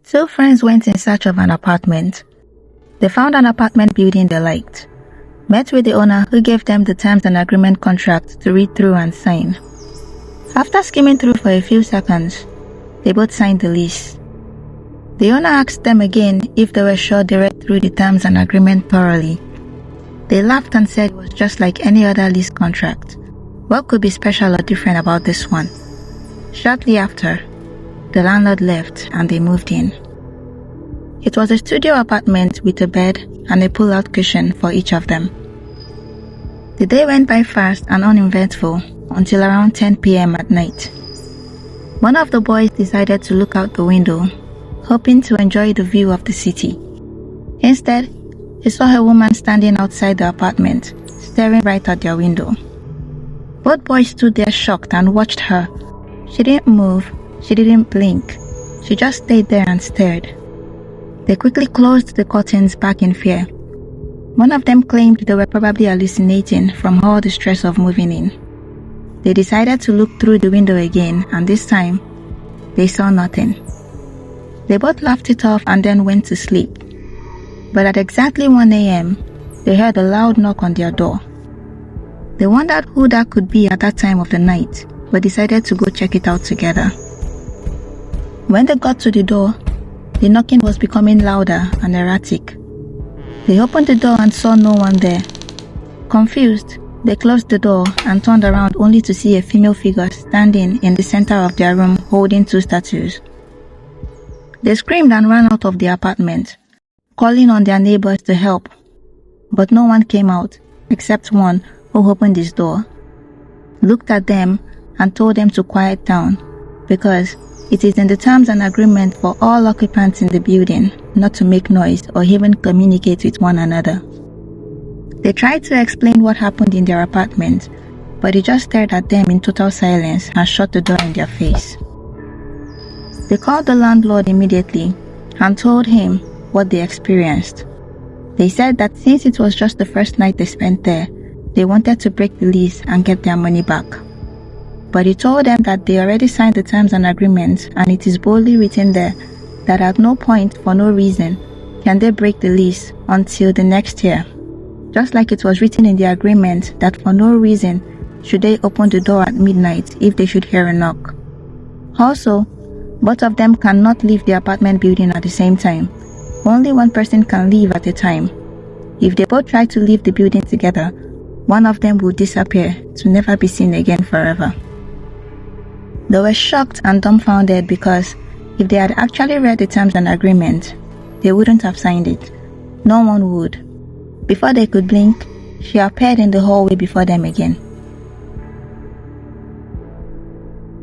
Two friends went in search of an apartment. They found an apartment building they liked, met with the owner who gave them the terms and agreement contract to read through and sign. After skimming through for a few seconds, they both signed the lease. The owner asked them again if they were sure they read through the terms and agreement thoroughly. They laughed and said it was just like any other lease contract. What could be special or different about this one? Shortly after, the landlord left and they moved in. It was a studio apartment with a bed and a pull-out cushion for each of them. The day went by fast and uneventful until around 10 p.m. at night. One of the boys decided to look out the window, hoping to enjoy the view of the city. Instead, he saw a woman standing outside the apartment, staring right at their window. Both boys stood there shocked and watched her. She didn't move, she didn't blink. She just stayed there and stared. They quickly closed the curtains back in fear. One of them claimed they were probably hallucinating from all the stress of moving in. They decided to look through the window again, and this time, they saw nothing. They both laughed it off and then went to sleep. But at exactly 1 a.m., they heard a loud knock on their door. They wondered who that could be at that time of the night, but decided to go check it out together. When they got to the door, the knocking was becoming louder and erratic. They opened the door and saw no one there. Confused, they closed the door and turned around only to see a female figure standing in the center of their room holding two statues. They screamed and ran out of the apartment, calling on their neighbors to help. But no one came out, except one who opened his door, looked at them and told them to quiet down, because it is in the terms and agreement for all occupants in the building not to make noise or even communicate with one another. They tried to explain what happened in their apartment, but he just stared at them in total silence and shut the door in their face. They called the landlord immediately and told him what they experienced. They said that since it was just the first night they spent there, they wanted to break the lease and get their money back. But he told them that they already signed the terms and agreements, and it is boldly written there that at no point, for no reason, can they break the lease until the next year. Just like it was written in the agreement that for no reason should they open the door at midnight if they should hear a knock. Also, both of them cannot leave the apartment building at the same time. Only one person can leave at a time. If they both try to leave the building together, one of them will disappear to never be seen again forever. They were shocked and dumbfounded because if they had actually read the terms and agreement, they wouldn't have signed it. No one would. Before they could blink, she appeared in the hallway before them again.